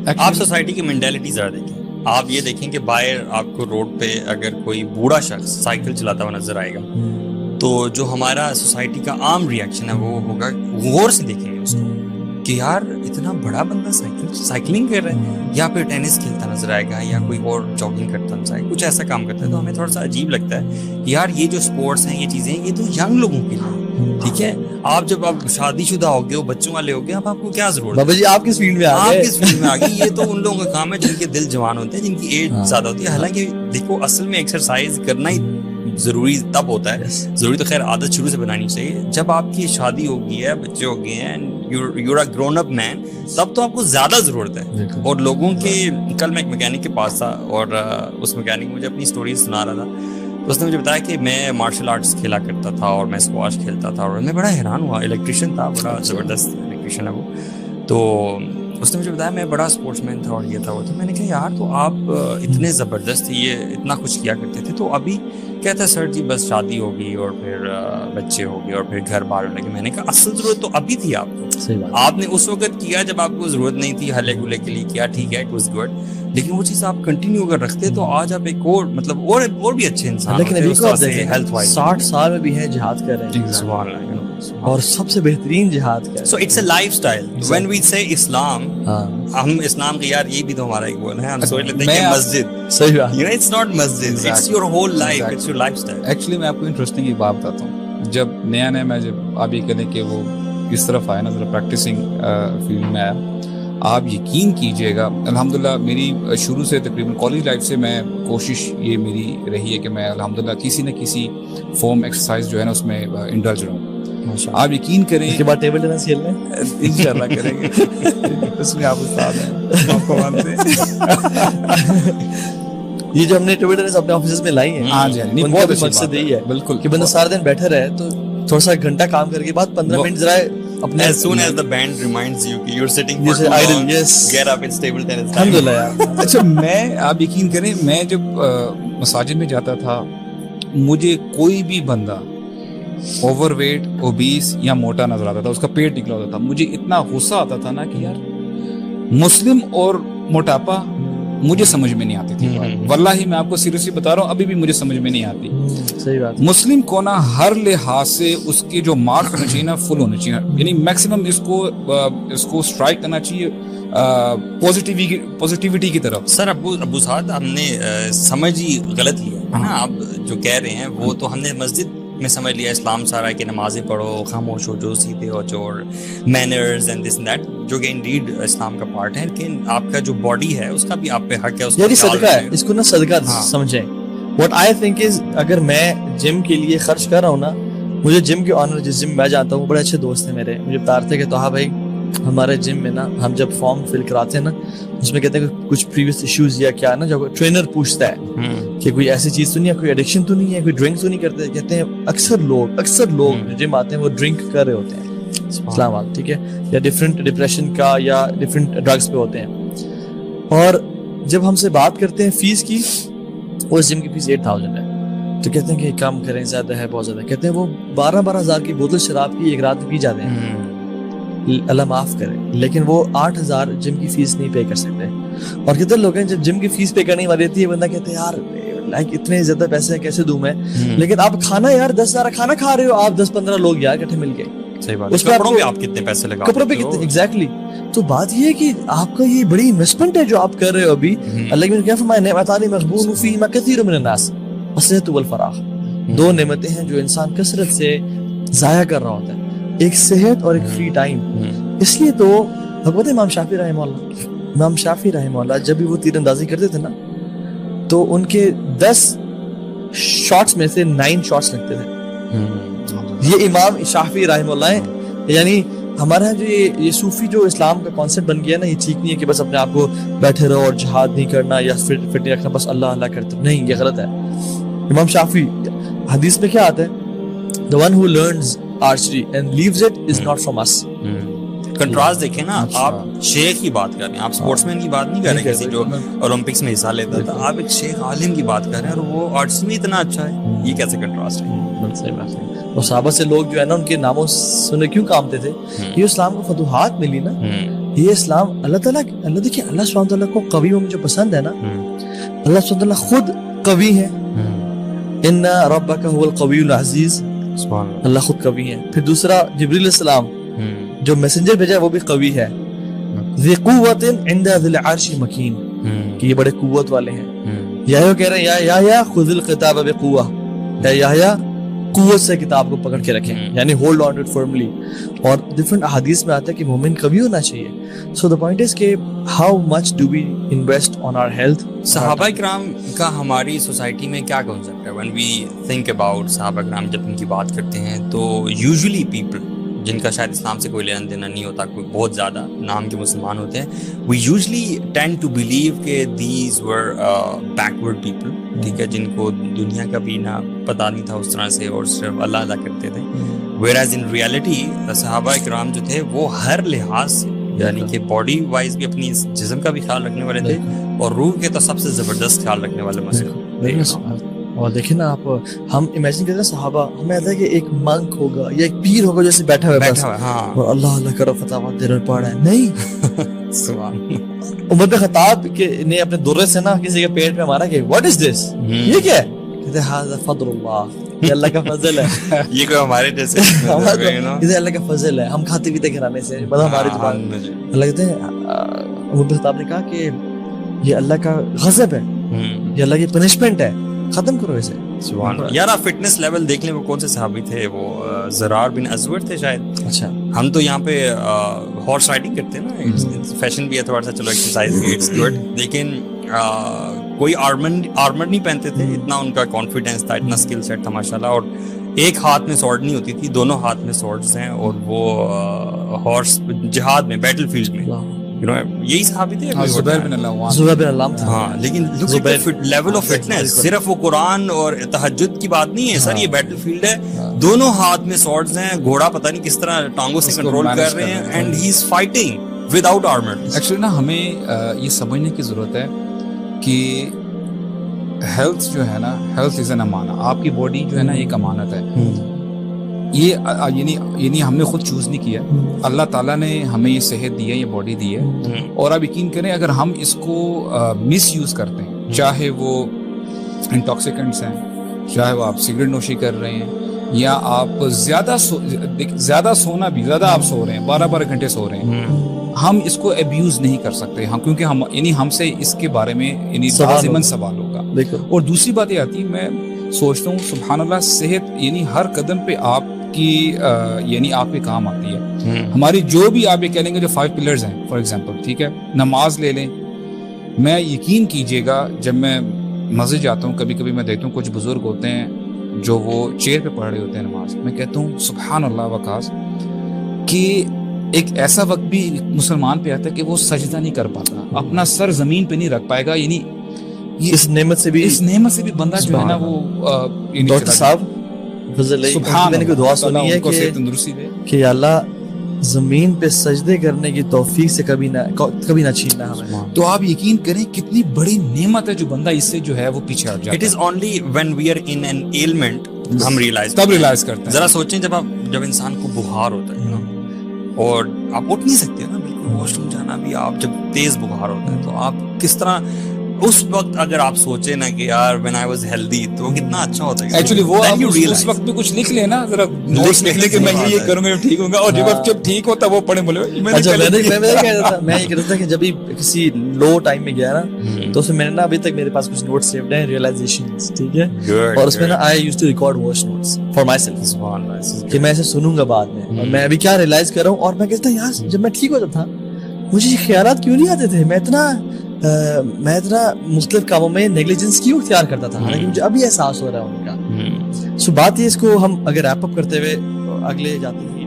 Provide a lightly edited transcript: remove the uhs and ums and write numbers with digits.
آپ سوسائٹی کی مینٹیلٹی ذرا دیکھیں. آپ یہ دیکھیں کہ باہر آپ کو روڈ پہ اگر کوئی بوڑھا شخص سائیکل چلاتا ہوا نظر آئے گا تو جو ہمارا سوسائٹی کا عام ریئیکشن ہے وہ ہوگا, غور سے دیکھیں گے اس کو کہ یار اتنا بڑا بندہ سائیکلنگ کر رہا ہے, یا پھر ٹینس کھیلتا نظر آئے گا, یا کوئی اور جاگنگ کرتا نظر آئے گا, کچھ ایسا کام کرتا ہے, تو ہمیں تھوڑا سا عجیب لگتا ہے کہ یار یہ جو اسپورٹس ہیں, یہ چیزیں یہ تو ینگ لوگوں کے لیے. ٹھیک ہے, آپ جب آپ شادی شدہ ہو گئے ہو, بچوں والے ہو گئے, اب آپ کو کیا ضرورت ہے؟ بابا جی آپ کس فیلڈ میں آ گئے؟ آپ کس فیلڈ میں آ گئے؟ یہ تو ان لوگوں کا کام ہے جن کے دل جوان ہوتے ہیں, جن کی ایج زیادہ ہوتی ہے. حالانکہ دیکھو اصل میں ایکسرسائز کرنا ہی ضروری تب ہوتا ہے, ضروری تو خیر عادت شروع سے بنانی چاہیے جب آپ کی شادی ہو گئی ہے, بچے ہو گئے ہیں, یو آر گرون اپ مین, تب تو آپ کو زیادہ ضرورت ہے. اور لوگوں کے, کل میں ایک میکینک کے پاس تھا اور اس میکینک مجھے اپنی اسٹوری سنا رہا تھا. اس نے مجھے بتایا کہ میں مارشل آرٹس کھیلا کرتا تھا اور میں اسکواش کھیلتا تھا, اور میں بڑا حیران ہوا. الیکٹریشین تھا, بڑا زبردست الیکٹریشین ہے وہ. تو اس نے مجھے بتایا میں بڑا اسپورٹس مین تھا اور یہ تھا وہ تھا. میں نے کہا یار تو آپ اتنے زبردست تھے, یہ اتنا کچھ کیا کرتے تھے, تو ابھی کہتا ہے سر جی بس شادی ہو گئی اور پھر بچے ہو گئے اور پھر گھر بار لگے. میں نے کہا اصل ضرورت تو ابھی تھی آپ کو, آپ نے اس وقت کیا جب آپ کو ضرورت نہیں تھی, ہلے گلے کے لیے کیا, ٹھیک ہے, اٹ واز گڈ, لیکن وہ چیز آپ کنٹینیو اگر رکھتے تو آج آپ ایک اور مطلب اور بھی اچھے انسان لیکن ابھی کو آپ دیکھیں ہیلتھ وائز 60 سال میں بھی ہے جہاد کر رہے ہیں, سبحان اللہ, اور سب سے بہترین جہاد کر رہے ہیں. So it's a lifestyle. When we say Islam, ہم اسلام کے یار یہ بھی تو ہمارا ایک وہ ہے, ہم سوچ لیتے ہیں کہ مسجد, صحیح بات, یو نو اٹس ناٹ مسجد, it's your whole life, it's your lifestyle. Actually میں آپ کو انٹرسٹنگ ایک بات بتاتا ہوں. جب نیا میں جب آپ یہ کہتے ہیں کہ وہ اس طرف آیا نا, ذرا پریکٹسنگ فیلڈ میں آیا, آپ یقین کیجئے گا الحمدللہ میری شروع سے تقریباً کالج لائف سے میں کوشش یہ میری رہی ہے کہ میں الحمدللہ کسی نہ کسی فارم ایکسرسائز جو ہے نا اس میں انڈلج رہوں. آپ یقین کریں اس کے بعد ٹیبل ٹینس کھیل رہے ہیں انشاءاللہ کریں گے, اس میں آپ استاد ہیں, آپ کو مانتے ہیں. یہ جو ہم نے ٹیبل ٹینس اپنے آفیسز میں لائی ہیں, ہاں جی, ان کا مقصد یہی ہے بالکل کہ بندہ سارا دن بیٹھا رہے تو تھوڑا سا گھنٹہ کام کر کے بعد 15 منٹ ذرا اپنے as soon as the band reminds you کہ you're sitting for too idle, long, yes, get up, it's table tennis time. الحمدللہ یار. اچھا میں آپ یقین کریں, میں جب مساجد میں جاتا تھا, مجھے کوئی بھی بندہ اوور ویٹ, اوبیس یا موٹا نظر آتا تھا, اس کا پیٹ نکلا ہوتا تھا, مجھے اتنا غصہ آتا تھا نا کہ یار مسلم اور موٹاپا مجھے سمجھ میں نہیں آتی تھی. واللہ میں آپ کو سیریسلی بتا رہا ہوں, ابھی بھی مجھے سمجھ میں نہیں آتی. صحیح بات. مسلم کو نا ہر لحاظ سے اس کے جو مارک ہونا چاہیے نا فل ہونا چاہیے, یعنی میکسیمم اس کو اسٹرائک کرنا چاہیے پوزیٹیوٹی کی طرف. سر ابو سعد, ہم نے سمجھ ہی غلط لیا ہے نا, آپ جو کہہ رہے ہیں وہ تو ہم نے مسجد میں سمجھ لیا اسلام سارا ہے کہ نمازیں پڑھو, خاموش ہو جو, سیدھے ہو جو, اور manners and this and that, جو کہ انڈیڈ اسلام کا پارٹ ہے, لیکن آپ کا جو باڈی ہے اس کا بھی آپ پہ حق ہے, اس کا صدقہ ہے, اس کو نا صدقہ سمجھیں. What I think is اگر میں جم کے لیے خرچ کر رہا ہوں نا, مجھے جم کے آنر جس جم میں جاتا ہوں بڑے اچھے دوست ہیں میرے, مجھے بتاتے ہیں کہ توہا بھائی ہمارے جم میں نا ہم جب فارم فل کراتے ہیں نا اس میں کہتے ہیں کہ کچھ پریویس ایشوز یا کیا نا, جب ٹرینر پوچھتا ہے کہ کوئی ایسی چیز تو نہیں ہے, کوئی ایڈکشن تو نہیں ہے, کوئی ڈرنک تو نہیں کرتے, کہتے ہیں اکثر لوگ جو جم آتے ہیں وہ ڈرنک کر رہے ہوتے ہیں, اسلام آباد, ٹھیک ہے, یا ڈفرینٹ ڈپریشن کا یا ڈفرینٹ ڈرگس پہ ہوتے ہیں. اور جب ہم سے بات کرتے ہیں فیس کی, اس جم کی فیس 8,000 ہے, تو کہتے ہیں کہ کم کریں, زیادہ ہے, بہت زیادہ. کہتے ہیں وہ 12,000 کی بوتل شراب کی ایک رات میں پی جاتے ہیں, اللہ معاف کرے, لیکن وہ 8,000 جم کی فیس نہیں پے کر سکتے. اور کتنے لوگ ہیں جب جم کی فیس پے کرنے والی رہتی ہے, بندہ کہتے ہیں یار لائک اتنے زیادہ پیسے کیسے دوں میں, لیکن آپ کھانا یار 10,000 کھانا کھا رہے ہو, آپ 10-15 لوگ یار اکٹھے مل کے, صحیح بات, اس کپڑوں پہ آپ کتنے پیسے لگا, کپڑوں پہ کتنے, ایگزیکٹلی. تو بات یہ ہے کہ آپ کا یہ بڑی انویسٹمنٹ ہے جو آپ کر رہے ہو ابھی. اللہ نے کہا فرمایا نعمتان مغبون فیہما کثیر من الناس الصحۃ والفراغ, 2 نعمتیں ہیں جو انسان کثرت سے ضائع کر رہا ہوتا ہے, ایک صحت اور ایک فری ٹائم. اس لیے تو حکمت امام شافعی رحمہ اللہ جب بھی وہ تیر اندازی کرتے تھے نا تو ان کے 10 شاٹس میں سے 9 شاٹس لگتے تھے. یہ امام شافعی رحمہ اللہ ہیں. یعنی ہمارا جو یہ صوفی جو اسلام کا کانسیپٹ بن گیا نا, یہ ٹھیک نہیں ہے کہ بس اپنے آپ کو بیٹھے رہو اور جہاد نہیں کرنا یا فٹ نہیں رکھنا, بس اللہ اللہ کرتے, نہیں, یہ غلط ہے. امام شافعی حدیث میں کیا آتا ہے, the one who learns archery and leaves it is not from us. Contrast دیکھیں نا, آپ شیخ کی بات کر رہے ہیں, آپ اسپورٹس مین کی بات نہیں کر رہے ہیں, کسی جو اولمپکس میں حصہ لیتا تھا, آپ ایک شیخ عالم کی بات کر رہے ہیں اور وہ آرٹس میں اتنا اچھا ہے, یہ کیسے کنٹراسٹ ہے؟ صحیح بات ہے. اور صحابہ سے لوگ جو ہے نا ان کے ناموں سنے کیوں کامتے تھے, یہ اسلام کو فتوحات ملی نا, یہ اسلام اللہ دیکھیے اللہ سبحانہ تعالیٰ کو قوی میں جو پسند ہے نا, اللہ سبحانہ تعالیٰ خود قوی ہے. ان ربک هو القوی العزیز, اللہ خود قوی ہے. پھر دوسرا جبریل علیہ السلام جو میسنجر بھیجا وہ بھی قوی ہے. ذی قوت عند ذی العرش مکین, کہ یہ بڑے قوت والے ہیں. یحییٰ کہہ رہے ہیں یا خذ الکتاب بقوہ, اے یحییٰ قوت سے کتاب کو پکڑ کے رکھیں, یعنی hold on to it firmly. اور ڈفرنٹ احادیث میں آتا ہے کہ مومن کبھی ہونا چاہیے. سو دا پوائنٹ از کہ how much do we invest on our health. صحابہ کرام کا ہماری سوسائٹی میں کیا کنسیپٹ ہے؟ when we think about صحابہ کرام, جب ان کی بات کرتے ہیں تو یوزلی پیپل جن کا شاید اسلام سے کوئی لینا دینا نہیں ہوتا, کوئی بہت زیادہ نام کے مسلمان ہوتے ہیں, we usually tend to believe کہ these were backward people, ٹھیک ہے, جن کو دنیا کا بھی نہ پتہ نہیں تھا اس طرح سے اور صرف اللہ اللہ کرتے تھے. whereas in reality صحابہ کرام جو تھے وہ ہر لحاظ سے, یعنی کہ باڈی وائز بھی اپنی جسم کا بھی خیال رکھنے والے تھے اور روح کے تو سب سے زبردست خیال رکھنے والے مسئلے. اور دیکھیں نا آپ, ہم امیجن کرتے ہیں صحابہ, ہمیں آتا ہے کہ ایک منک ہوگا یا ایک پیر ہوگا جیسے بیٹھا ہوا ہے اور اللہ اللہ کرو فتاویٰ دے رہا پڑھ رہا ہے. نہیں, عمر بن خطاب نے اپنے درے سے نا کسی کے پیٹ میں مارا کہ واٹ از دس, یہ کیا ہے؟ کہتے ہیں ہذا فضل اللہ, یہ اللہ کا فضل ہے. یہ کوئی ہمارے جیسے یہ اللہ کا فضل ہے, ہم کھاتے پیتے گھرانے سے, مطلب ہماری زبان میں اللہ کہتے ہیں. عمر بن خطاب نے کہا کہ یہ اللہ کا غضب ہے, یہ اللہ کی پنشمنٹ ہے, ختم کرو اسے. یار آپ فٹنس لیول دیکھ لیں, وہ کون سے صحابی تھے, وہ زرار بن ازور تھے شاید. اچھا, ہم تو یہاں پہ ہارس رائڈنگ کرتے ہیں نا, فیشن بھی ہے تھوڑا سا, چلو ایکسرسائز بھی, اٹس گڈ, لیکن کوئی آرمر نہیں پہنتے تھے. اتنا ان کا کانفیڈینس تھا, اتنا اسکل سیٹ تھا ماشاءاللہ. اور ایک ہاتھ میں سورڈ نہیں ہوتی تھی, دونوں ہاتھ میں سورڈز ہیں, اور وہ ہارس جہاد میں, بیٹل فیلڈ میں, یہی صحابی تھے. زبیر بن علام تھا. ہاں, لیکن لیول آف فٹنس, صرف وہ قرآن اور تہجد کی بات نہیں ہے سر, یہ بیٹل فیلڈ ہے, دونوں ہاتھ میں سورڈز ہیں, گھوڑا پتہ نہیں کس طرح ٹانگوں سے کنٹرول کر رہے ہیں, and he is fighting with out armour. Actually نا ہمیں یہ سمجھنے کی ضرورت ہے کہ ہیلتھ جو ہے نا, ہیلتھ از این امانہ. آپ کی باڈی جو ہے نا ایک امانت ہے. یہ یعنی ہم نے خود چوز نہیں کیا, اللہ تعالیٰ نے ہمیں یہ صحت دی ہے, یہ باڈی دی ہے. اور آپ یقین کریں اگر ہم اس کو مس یوز کرتے ہیں, چاہے وہ انٹاکسیکنٹس ہیں, چاہے وہ آپ سگریٹ نوشی کر رہے ہیں, یا آپ زیادہ سونا بھی, زیادہ آپ سو رہے ہیں, 12 گھنٹے سو رہے ہیں, ہم اس کو ابیوز نہیں کر سکتے. کیونکہ ہم سے اس کے بارے میں لازماً سوال ہوگا. اور دوسری بات یہ آتی ہے, میں سوچتا ہوں سبحان اللہ, صحت یعنی ہر قدم پہ آپ کی یعنی آپ کے کام آتی ہے. ہماری جو بھی آپ یہ کہہ لیں گے جو 5 پلرز ہیں, فار ایگزامپل, ٹھیک ہے, نماز لے لیں. میں یقین کیجئے گا جب میں مسجد جاتا ہوں, کبھی کبھی میں دیکھتا ہوں کچھ بزرگ ہوتے ہیں جو وہ چیئر پہ پڑھ رہے ہوتے ہیں نماز, میں کہتا ہوں سبحان اللہ وقاص, کہ ایک ایسا وقت بھی مسلمان پہ آتا ہے کہ وہ سجدہ نہیں کر پاتا, اپنا سر زمین پہ نہیں رکھ پائے گا. یعنی اس نعمت سے بھی بندہ جو ہے نا وہ ڈاکٹر صاحب میں نے کوئی دعا سنی ہے کہ اللہ زمین پہ سجدے کرنے کی توفیق سے کبھی نہ چھیننا ہمیں. تو آپ یقین کریں کتنی بڑی نعمت ہے جو بندہ اس سے جو ہے وہ پیچھے ہٹ جاتا ہے. It is only when we are in an ailment ہم ریئلائز کرتے ہیں. ذرا سوچیں جب انسان کو بخار ہوتا ہے اور آپ اٹھ نہیں سکتے نا, بالکل واش روم جانا بھی, آپ جب تیز بخار ہوتا ہے تو آپ کس طرح اس وقت اگر آپ سوچیں نا کہ یار when I was healthy تو کتنا اچھا ہوتا ہے. ایکچولی وہ اس وقت بھی کچھ لکھ لیں نا, ذرا نوٹس لکھ لیں کہ میں یہ کروں گا جب ٹھیک ہوں گا, اور جب ٹھیک ہوتا وہ پڑھیں بولے. میں یہ کہتا تھا کہ جب بھی کسی لو ٹائم میں گیا نا تو اس میں نے نا ابھی تک میرے پاس کچھ نوٹس سیوڈ ہیں, ریئلائزیشنز, ٹھیک ہے, اور اس میں نا I used to record voice notes for myself کہ میں اسے سنوں گا بعد میں, اور میں ابھی کیا ریئلائز کر رہا ہوں. اور میں کہتا یار جب میں ٹھیک ہوتا تھا مجھے یہ خیالات کیوں نہیں آتے تھے, میں اتنا مختلف کاموں میں نیگلیجنس کیوں اختیار کرتا تھا, حالانکہ مجھے ابھی احساس ہو رہا ہے ان کا. سو بات یہ, اس کو ہم اگر ریپ اپ کرتے ہوئے اگلے جاتے ہیں